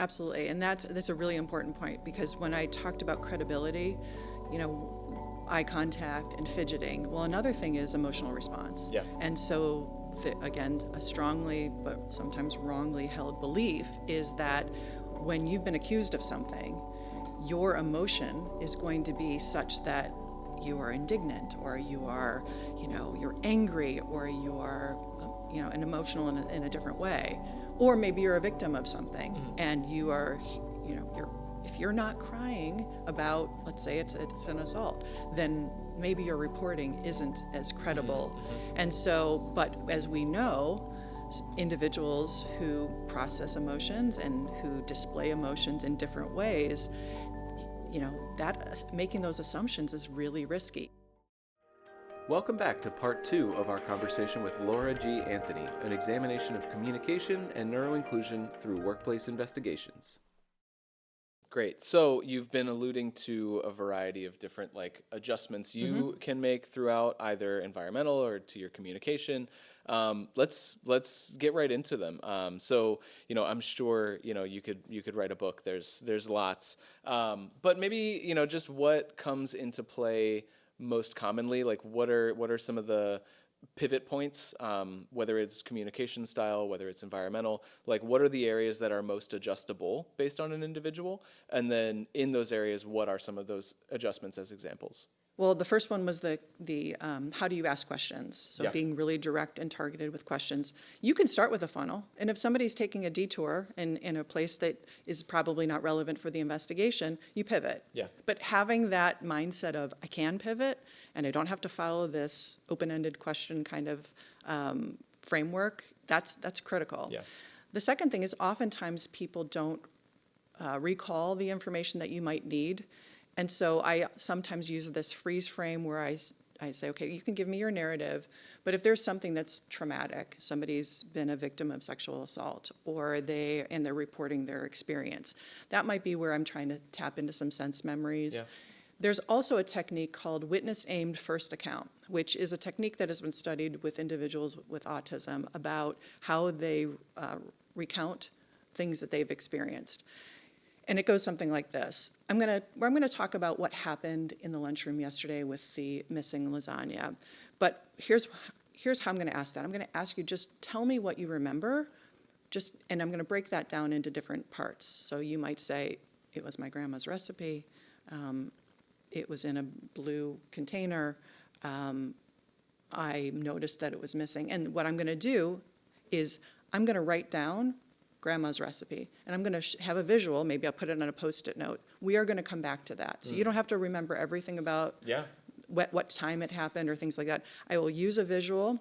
Absolutely. And that's a really important point, because when I talked about credibility, eye contact and fidgeting, well, another thing is emotional response. Yeah. And so, again, a strongly but sometimes wrongly held belief is that when you've been accused of something, your emotion is going to be such that you are indignant, or you are, you're angry, or you are, an emotional in a different way. Or maybe you're a victim of something, and you are, if you're not crying about, let's say it's an assault, then maybe your reporting isn't as credible. And so, but as we know, individuals who process emotions and who display emotions in different ways, that making those assumptions is really risky. Welcome back to part 2 of our conversation with Laura G. Anthony, an examination of communication and neuroinclusion through workplace investigations. Great. So you've been alluding to a variety of different adjustments you can make throughout either environmental or to your communication. Let's get right into them. So I'm sure you could write a book. There's lots. But maybe just what comes into play most commonly. What are some of the pivot points, whether it's communication style, whether it's environmental, what are the areas that are most adjustable based on an individual? And then in those areas, what are some of those adjustments as examples? Well, the first one was the how do you ask questions? So Yeah. being really direct and targeted with questions. You can start with a funnel, and if somebody's taking a detour in a place that is probably not relevant for the investigation, you pivot. Yeah. But having that mindset of I can pivot, and I don't have to follow this open-ended question kind of framework, that's critical. Yeah. The second thing is oftentimes people don't recall the information that you might need. And so I sometimes use this freeze frame where I say, okay, you can give me your narrative, but if there's something that's traumatic, somebody's been a victim of sexual assault, or they're reporting their experience, that might be where I'm trying to tap into some sense memories. Yeah. There's also a technique called witness-aimed first account, which is a technique that has been studied with individuals with autism about how they recount things that they've experienced. And it goes something like this. I'm going to talk about what happened in the lunchroom yesterday with the missing lasagna. But here's how I'm going to ask that. I'm going to ask you, just tell me what you remember, and I'm going to break that down into different parts. So you might say, it was my grandma's recipe. It was in a blue container. I noticed that it was missing. And what I'm going to do is I'm going to write down grandma's recipe, and I'm going to have a visual. Maybe I'll put it on a Post-it note. We are going to come back to that. So you don't have to remember everything about what time it happened or things like that. I will use a visual,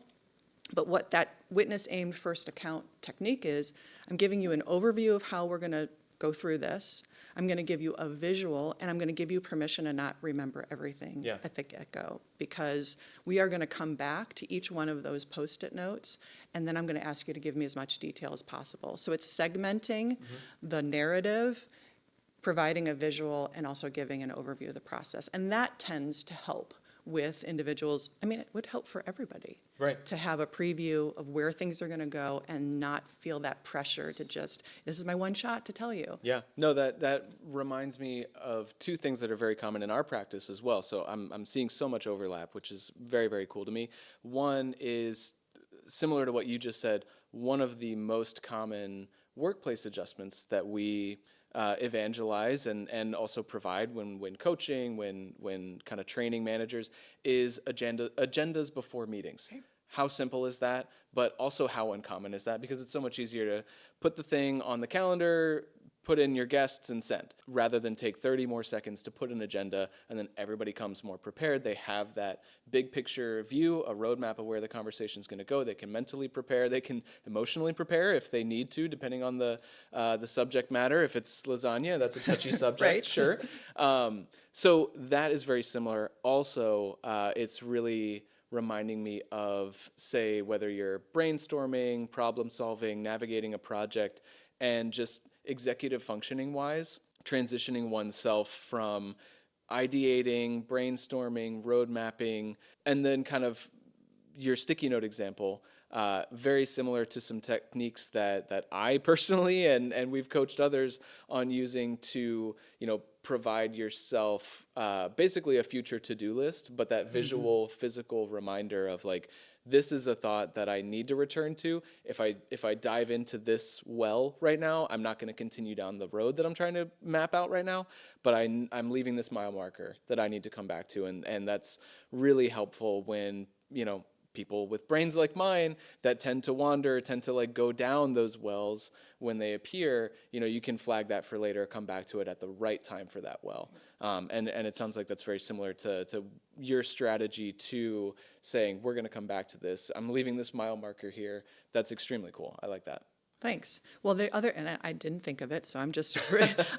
but what that witness-aimed first account technique is, I'm giving you an overview of how we're going to go through this. I'm going to give you a visual, and I'm going to give you permission to not remember everything at the get-go, because we are going to come back to each one of those Post-it notes, and then I'm going to ask you to give me as much detail as possible. So it's segmenting the narrative, providing a visual, and also giving an overview of the process. And that tends to help with individuals. I mean, it would help for everybody to have a preview of where things are going to go and not feel that pressure to just, this is my one shot to tell you. Yeah, no, that reminds me of two things that are very common in our practice as well. So I'm seeing so much overlap, which is very, very cool to me. One is similar to what you just said. One of the most common workplace adjustments that we evangelize and also provide when coaching, when kind of training managers, is agendas before meetings. Okay. How simple is that? But also how uncommon is that? Because it's so much easier to put the thing on the calendar, put in your guests, and send, rather than take 30 more seconds to put an agenda, and then everybody comes more prepared. They have that big picture view, a roadmap of where the conversation is going to go. They can mentally prepare. They can emotionally prepare if they need to, depending on the subject matter. If it's lasagna, that's a touchy subject, Right. Sure. So that is very similar. Also, it's really reminding me of, say, whether you're brainstorming, problem solving, navigating a project, and just executive functioning wise, transitioning oneself from ideating, brainstorming, road mapping, and then kind of your sticky note example, very similar to some techniques that I personally and we've coached others on using to, provide yourself basically a future to-do list, but that visual, physical reminder of like, this is a thought that I need to return to. If I dive into this well right now, I'm not going to continue down the road that I'm trying to map out right now, but I'm leaving this mile marker that I need to come back to. And that's really helpful when, people with brains like mine that tend to wander, tend to like go down those wells when they appear, you can flag that for later, come back to it at the right time for that well. And it sounds like that's very similar to your strategy to saying, we're going to come back to this. I'm leaving this mile marker here. That's extremely cool. I like that. Thanks. Well, and I didn't think of it, so I'm just,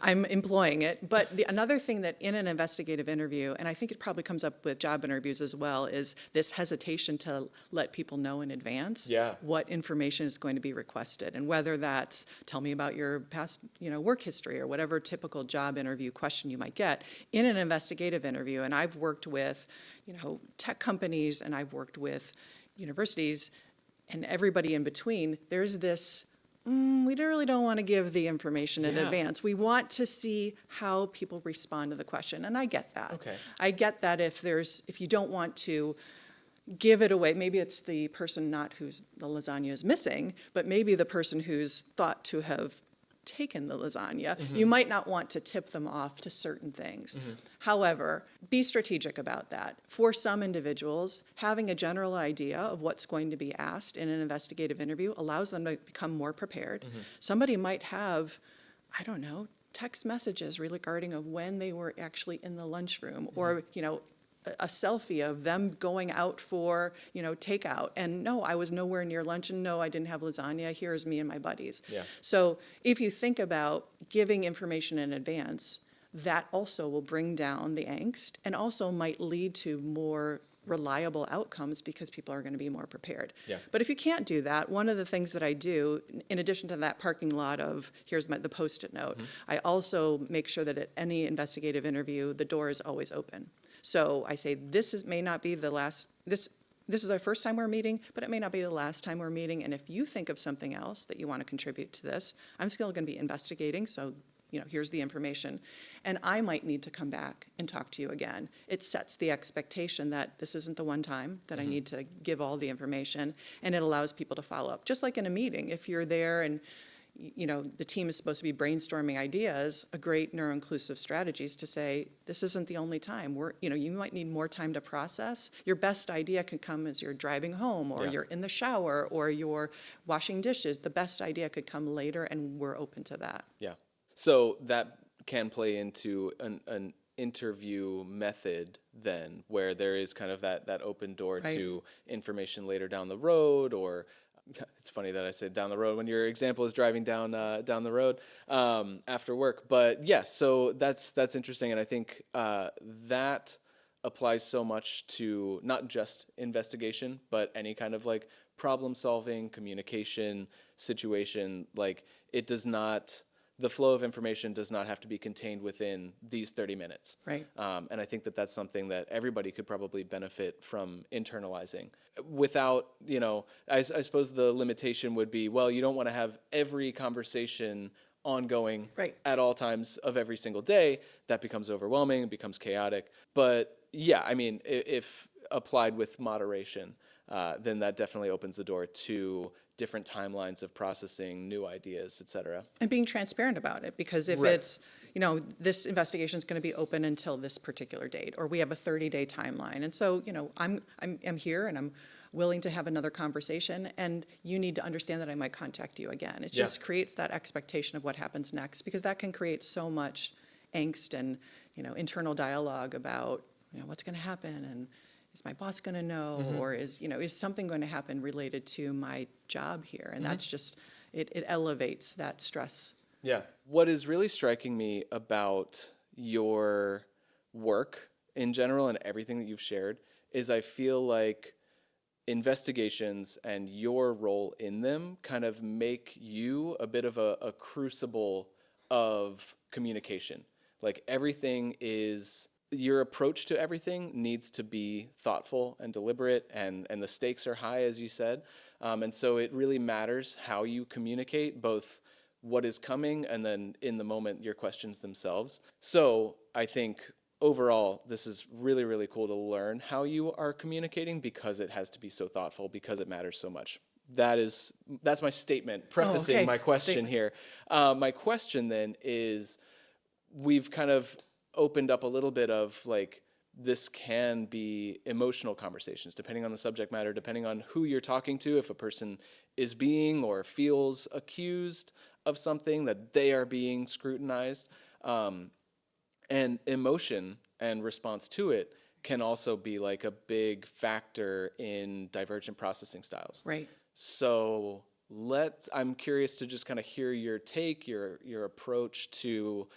I'm employing it. But another thing that in an investigative interview, and I think it probably comes up with job interviews as well, is this hesitation to let people know in advance what information is going to be requested. And whether that's tell me about your past, work history or whatever typical job interview question you might get in an investigative interview. And I've worked with, tech companies, and I've worked with universities and everybody in between. There's this, we really don't want to give the information in advance. We want to see how people respond to the question. And I get that. Okay. I get that if you don't want to give it away, maybe it's the person not whose the lasagna is missing, but maybe the person who's thought to have taken the lasagna, you might not want to tip them off to certain things. However, be strategic about that. For some individuals, having a general idea of what's going to be asked in an investigative interview allows them to become more prepared. Somebody might have, I don't know, text messages regarding of when they were actually in the lunchroom, or, a selfie of them going out for, takeout. And no, I was nowhere near lunch, and no, I didn't have lasagna. Here's me and my buddies. Yeah. So if you think about giving information in advance, that also will bring down the angst and also might lead to more reliable outcomes because people are going to be more prepared. Yeah. But if you can't do that, one of the things that I do, in addition to that parking lot of here's the Post-it note, I also make sure that at any investigative interview, the door is always open. So I say, may not be the last, this is our first time we're meeting, but it may not be the last time we're meeting. And if you think of something else that you want to contribute to this, I'm still going to be investigating. So, here's the information. And I might need to come back and talk to you again. It sets the expectation that this isn't the one time that I need to give all the information, and it allows people to follow up. Just like in a meeting, if you're there and the team is supposed to be brainstorming ideas, a great neuroinclusive strategy is to say, this isn't the only time. You might need more time to process. Your best idea can come as you're driving home, or you're in the shower, or you're washing dishes. The best idea could come later, and we're open to that. Yeah. So that can play into an interview method then, where there is kind of that open door to information later down the road, or it's funny that I said down the road when your example is driving down the road after work. But so that's interesting, and I think that applies so much to not just investigation, but any kind of like problem solving, communication situation. Like the flow of information does not have to be contained within these 30 minutes. Right. And I think that's something that everybody could probably benefit from internalizing. Without, I suppose the limitation would be, well, you don't want to have every conversation ongoing at all times of every single day. That becomes overwhelming, it becomes chaotic. But if applied with moderation, then that definitely opens the door to different timelines of processing new ideas, et cetera. And being transparent about it, because if it's, this investigation is going to be open until this particular date, or we have a 30-day timeline. And so, I'm here and I'm willing to have another conversation, and you need to understand that I might contact you again. It just creates that expectation of what happens next, because that can create so much angst and, internal dialogue about, what's going to happen, and is my boss going to know, or is something going to happen related to my job here? And that's just, it elevates that stress. Yeah. What is really striking me about your work in general and everything that you've shared is I feel like investigations and your role in them kind of make you a bit of a crucible of communication. Like everything is your approach to everything needs to be thoughtful and deliberate, and the stakes are high, as you said. And so it really matters how you communicate, both what is coming and then in the moment your questions themselves. So I think overall, this is really, really cool to learn how you are communicating, because it has to be so thoughtful, because it matters so much. That's my statement, prefacing okay. my question here. My question then is, we've kind of opened up a little bit of like, this can be emotional conversations, depending on the subject matter, depending on who you're talking to. If a person is being or feels accused of something, that they are being scrutinized. And emotion and response to it can also be like a big factor in divergent processing styles. Right. So I'm curious to just kind of hear your take, your approach to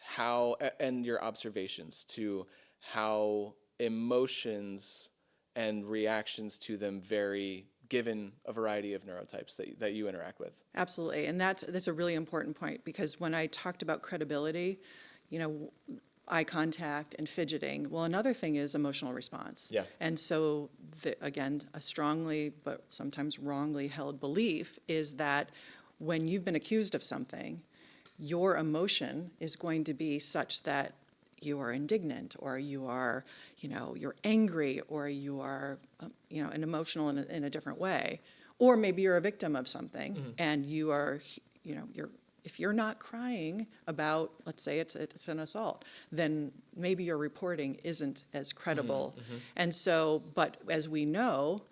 how, and your observations to how emotions and reactions to them vary, given a variety of neurotypes that you interact with. Absolutely. And that's a really important point, because when I talked about credibility, eye contact and fidgeting, well, another thing is emotional response. Yeah. And so, again, a strongly but sometimes wrongly held belief is that when you've been accused of something, your emotion is going to be such that you are indignant, or you are, you're angry, or you are, an emotional in a different way. Or maybe you're a victim of something, and you are, if you're not crying about, let's say it's an assault, then maybe your reporting isn't as credible. And so, but as we know,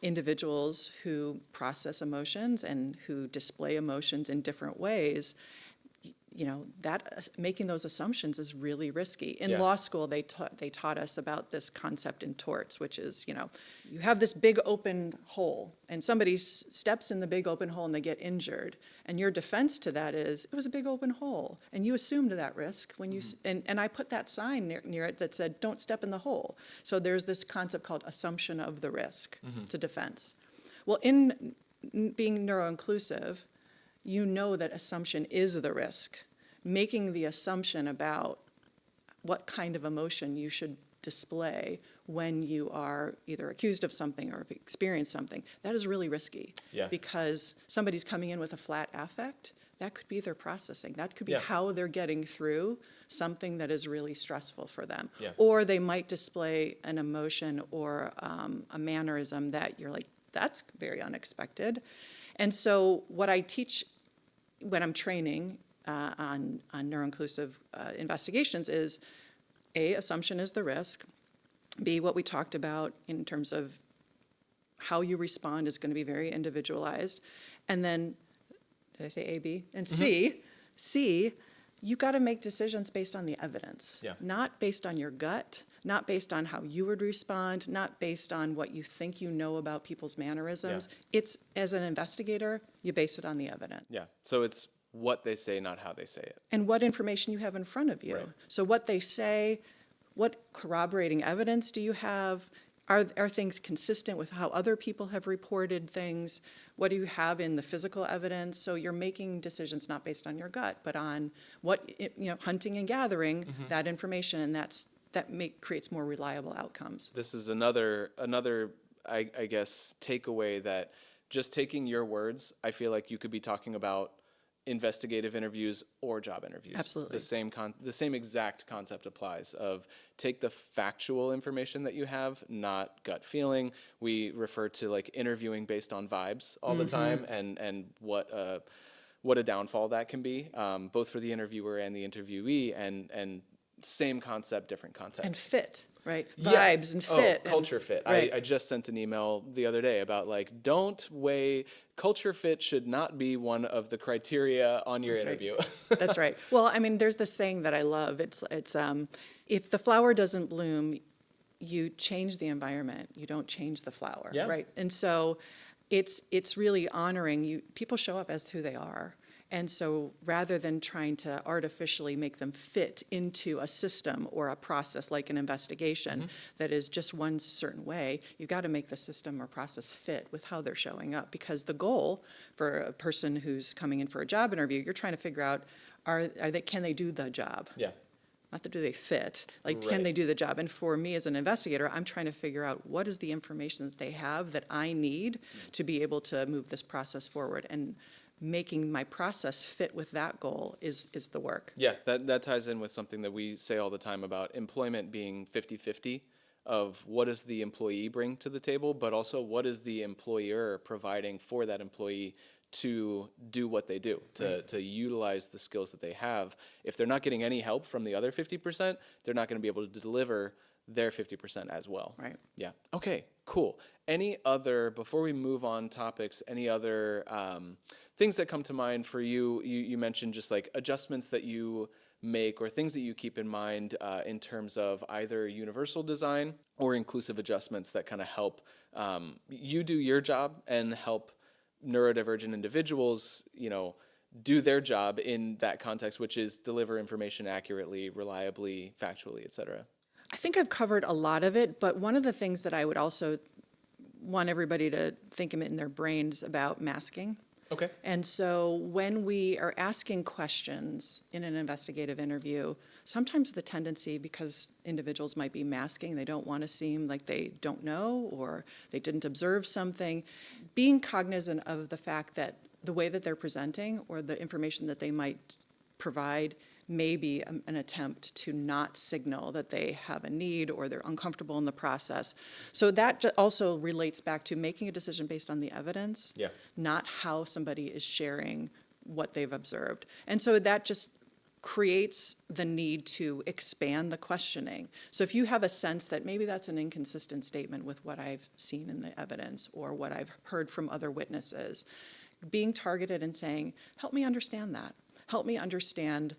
individuals who process emotions and who display emotions in different ways, that making those assumptions is really risky. In law school, they taught us about this concept in torts, which is, you have this big open hole, and somebody steps in the big open hole and they get injured, and your defense to that is, it was a big open hole, and you assumed that risk when you and I put that sign near it that said, "Don't step in the hole." So there's this concept called assumption of the risk. It's a defense. Well, in being neuroinclusive, you know that assumption is the risk. Making the assumption about what kind of emotion you should display when you are either accused of something or have experienced something, that is really risky. Yeah. Because somebody's coming in with a flat affect, that could be their processing. That could be how they're getting through something that is really stressful for them. Yeah. Or they might display an emotion or a mannerism that you're like, that's very unexpected. And so what I teach when I'm training on neuroinclusive investigations is, A, assumption is the risk. B, what we talked about in terms of how you respond is going to be very individualized. And then, did I say A, B? And C, you got to make decisions based on the evidence, not based on your gut, not based on how you would respond, not based on what you think you know about people's mannerisms. It's, as an investigator, you base it on the evidence. Yeah. So it's what they say, not how they say it. And what information you have in front of you. Right. So what they say, what corroborating evidence do you have? Are things consistent with how other people have reported things? What do you have in the physical evidence? So you're making decisions not based on your gut, but on what, hunting and gathering that information, and that creates more reliable outcomes. This is another I guess takeaway, that just taking your words, I feel like you could be talking about investigative interviews or job interviews. Absolutely. The same exact concept applies, of take the factual information that you have, not gut feeling. We refer to like interviewing based on vibes all the time, and what a downfall that can be, both for the interviewer and the interviewee, and same concept, different context. And fit, right? Vibes and fit. Culture fit. Right. I just sent an email the other day about culture fit should not be one of the criteria on your interview. Right. That's right. Well, I mean, there's this saying that I love. It's if the flower doesn't bloom, you change the environment. You don't change the flower, right? And so it's really honoring you. People show up as who they are. And so rather than trying to artificially make them fit into a system or a process like an investigation that is just one certain way, you've got to make the system or process fit with how they're showing up. Because the goal for a person who's coming in for a job interview, you're trying to figure out, can they do the job? Yeah. not that do they fit, like, Right. can they do the job? And for me as an investigator, I'm trying to figure out what is the information that they have that I need to be able to move this process forward. And making my process fit with that goal is the work. Yeah, that ties in with something that we say all the time about employment being 50-50 of what does the employee bring to the table, but also what is the employer providing for that employee to do what they do, to utilize the skills that they have. If they're not getting any help from the other 50%, they're not going to be able to deliver their 50% as well. Right. Yeah. Okay, cool. Any other, before we move on topics, any other things that come to mind for you? You mentioned just like adjustments that you make or things that you keep in mind in terms of either universal design or inclusive adjustments that kind of help you do your job and help neurodivergent individuals, do their job in that context, which is deliver information accurately, reliably, factually, et cetera. I think I've covered a lot of it, but one of the things that I would also want everybody to think of it in their brains about masking. Okay. And so when we are asking questions in an investigative interview, sometimes the tendency, because individuals might be masking, they don't want to seem like they don't know or they didn't observe something, being cognizant of the fact that the way that they're presenting or the information that they might provide may be an attempt to not signal that they have a need or they're uncomfortable in the process. So that also relates back to making a decision based on the evidence, Yeah. not how somebody is sharing what they've observed. And so that just creates the need to expand the questioning. So if you have a sense that maybe that's an inconsistent statement with what I've seen in the evidence or what I've heard from other witnesses, being targeted and saying, help me understand that. Help me understand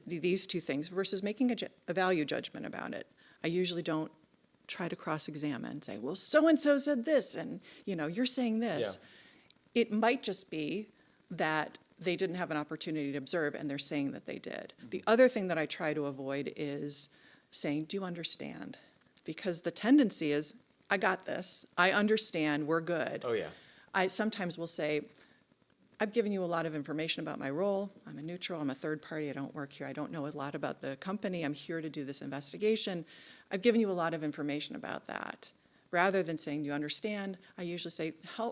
these two things versus making a value judgment about it. I usually don't try to cross-examine, say, well, so-and-so said this, and you're saying this. Yeah. It might just be that they didn't have an opportunity to observe and they're saying that they did. Mm-hmm. The other thing that I try to avoid is saying, do you understand? Because the tendency is, I got this, I understand, we're good. Oh yeah. I sometimes will say, I've given you a lot of information about my role. I'm a neutral, I'm a third party, I don't work here, I don't know a lot about the company, I'm here to do this investigation. I've given you a lot of information about that. Rather than saying, do you understand? I usually say, I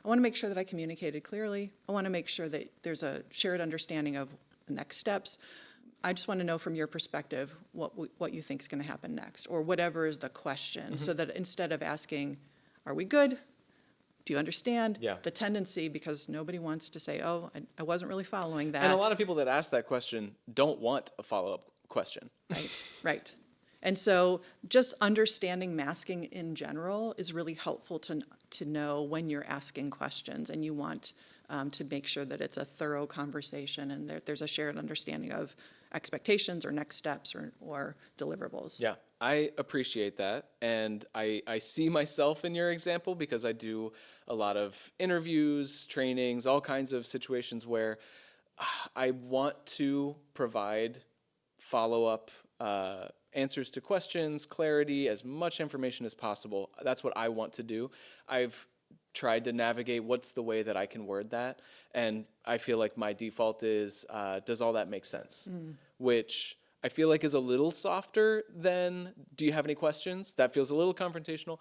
want to make sure that I communicated clearly. I want to make sure that there's a shared understanding of the next steps. I just want to know from your perspective what you think is going to happen next, or whatever is the question, mm-hmm. so that instead of asking, are we good? Do you understand? Yeah. The tendency, because nobody wants to say, oh, I wasn't really following that. And a lot of people that ask that question don't want a follow-up question. Right, right. And so just understanding masking in general is really helpful to know when you're asking questions and you want to make sure that it's a thorough conversation and there's a shared understanding of expectations or next steps or deliverables. Yeah, I appreciate that. And I see myself in your example because I do a lot of interviews, trainings, all kinds of situations where I want to provide follow-up answers to questions, clarity, as much information as possible. That's what I want to do. I've tried to navigate what's the way that I can word that. And I feel like my default is, does all that make sense? Which I feel like is a little softer than, do you have any questions? That feels a little confrontational.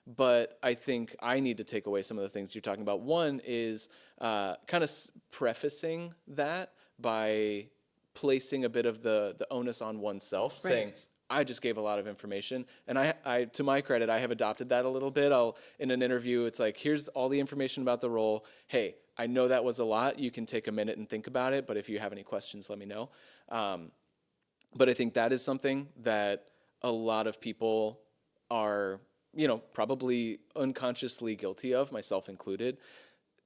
But I think I need to take away some of the things you're talking about. One is kind of prefacing that by placing a bit of the onus on oneself, right. Saying, I just gave a lot of information. And I, to my credit, I have adopted that a little bit. In an interview, it's like, here's all the information about the role. Hey, I know that was a lot. You can take a minute and think about it. But if you have any questions, let me know. But I think that is something that a lot of people are, probably unconsciously guilty of, myself included.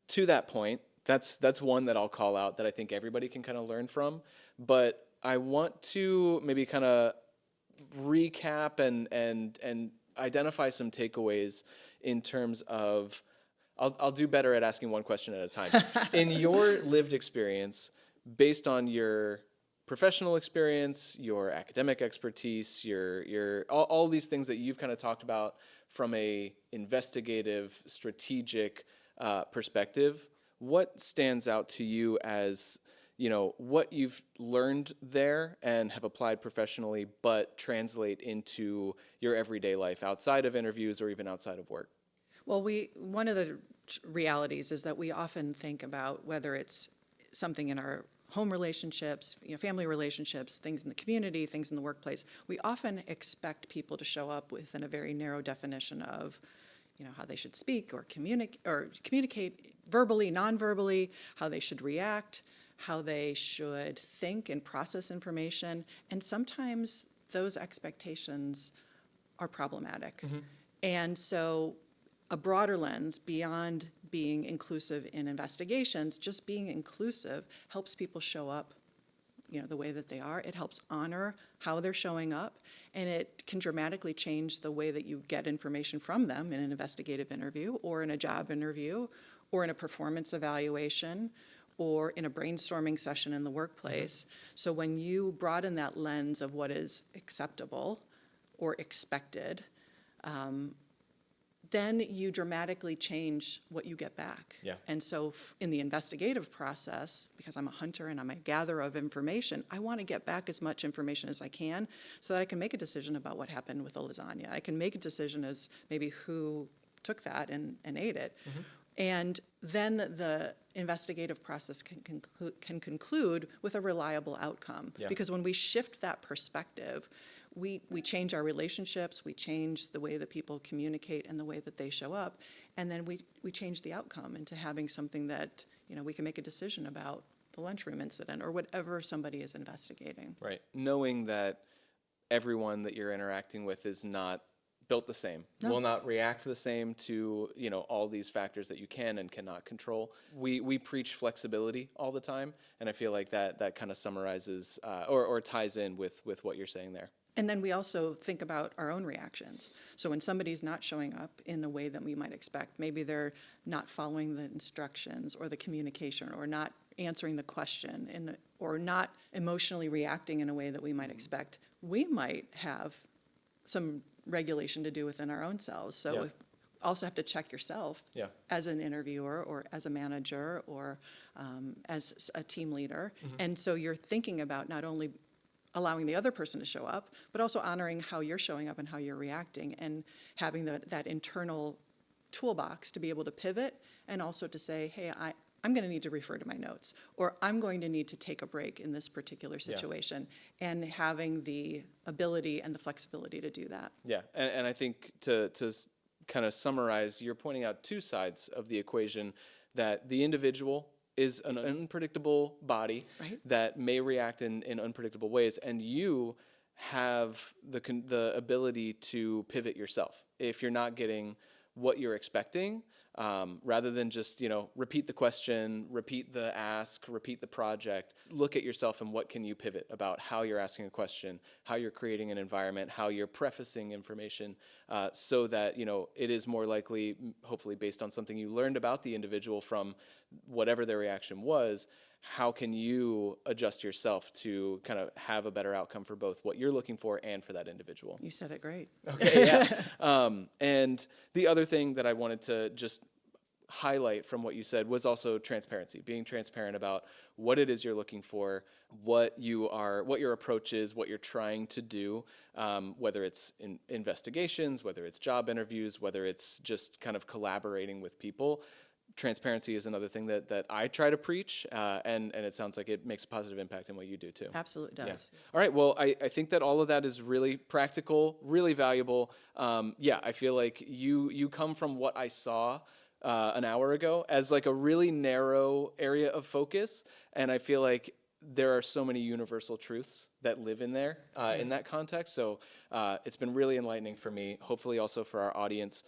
To that point, that's one that I'll call out that I think everybody can kind of learn from. But I want to maybe kind of recap and identify some takeaways in terms of, I'll do better at asking one question at a time. In your lived experience, based on your professional experience, your academic expertise, your all these things that you've kind of talked about from a investigative, strategic perspective, what stands out to you as what you've learned there and have applied professionally, but translate into your everyday life outside of interviews or even outside of work? Well, one of the realities is that we often think about whether it's something in our home relationships, family relationships, things in the community, things in the workplace. We often expect people to show up within a very narrow definition of, how they should speak or communicate verbally, non-verbally, how they should react, how they should think and process information. And sometimes those expectations are problematic. And so a broader lens beyond being inclusive in investigations, just being inclusive helps people show up, the way that they are. It helps honor how they're showing up, and it can dramatically change the way that you get information from them in an investigative interview or in a job interview or in a performance evaluation or in a brainstorming session in the workplace. So when you broaden that lens of what is acceptable or expected, then you dramatically change what you get back. Yeah. And so in the investigative process, because I'm a hunter and I'm a gatherer of information, I want to get back as much information as I can so that I can make a decision about what happened with the lasagna. I can make a decision as maybe who took that and ate it. And then the investigative process can conclude with a reliable outcome. Yeah. Because when we shift that perspective, we change our relationships, we change the way that people communicate and the way that they show up, and then we change the outcome into having something that, we can make a decision about the lunchroom incident or whatever somebody is investigating. Right. Knowing that everyone that you're interacting with is not built the same, No. will not react the same to, all these factors that you can and cannot control. We preach flexibility all the time, and I feel like that kind of summarizes or ties in with what you're saying there. And then we also think about our own reactions. So when somebody's not showing up in the way that we might expect, maybe they're not following the instructions or the communication or not answering the question or not emotionally reacting in a way that we might expect, we might have some regulation to do within our own selves. So Yeah. you also have to check yourself Yeah. as an interviewer or as a manager or as a team leader. And so you're thinking about not only allowing the other person to show up, but also honoring how you're showing up and how you're reacting and having that internal toolbox to be able to pivot and also to say, hey, I'm going to need to refer to my notes, or I'm going to need to take a break in this particular situation, and having the ability and the flexibility to do that. Yeah, and I think to kind of summarize, you're pointing out two sides of the equation, that the individual is an unpredictable body Right. that may react in unpredictable ways, and you have the ability to pivot yourself if you're not getting what you're expecting, rather than just repeat the question, repeat the ask, repeat the project. Look at yourself and what can you pivot about how you're asking a question, how you're creating an environment, how you're prefacing information, so that it is more likely, hopefully based on something you learned about the individual from whatever their reaction was. How can you adjust yourself to kind of have a better outcome for both what you're looking for and for that individual? You said it great. Okay, yeah. And the other thing that I wanted to just highlight from what you said was also transparency, being transparent about what it is you're looking for, what your approach is, what you're trying to do, whether it's in investigations, whether it's job interviews, whether it's just kind of collaborating with people. Transparency is another thing that I try to preach, and it sounds like it makes a positive impact in what you do too. Absolutely does. Yeah. All right, well, I think that all of that is really practical, really valuable. I feel like you come from what I saw an hour ago as like a really narrow area of focus, and I feel like there are so many universal truths that live in there in that context. So it's been really enlightening for me, hopefully also for our audience.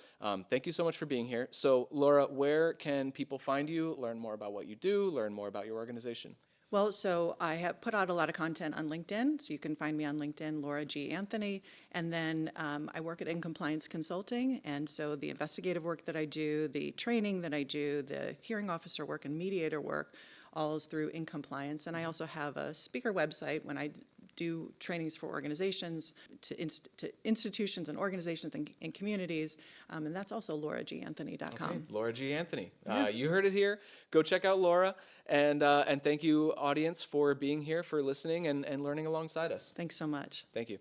Thank you so much for being here. So Laura, where can people find you, learn more about what you do, learn more about your organization? Well, so I have put out a lot of content on LinkedIn, so you can find me on LinkedIn, Laura G. Anthony, and then I work at In Compliance Consulting, and so the investigative work that I do, the training that I do, the hearing officer work and mediator work, all is through In Compliance, and I also have a speaker website when I do trainings for organizations, to institutions and organizations and communities. And that's also lauraganthony.com. Okay, Laura G. Anthony. You heard it here. Go check out Laura. And thank you, audience, for being here, for listening and learning alongside us. Thanks so much. Thank you.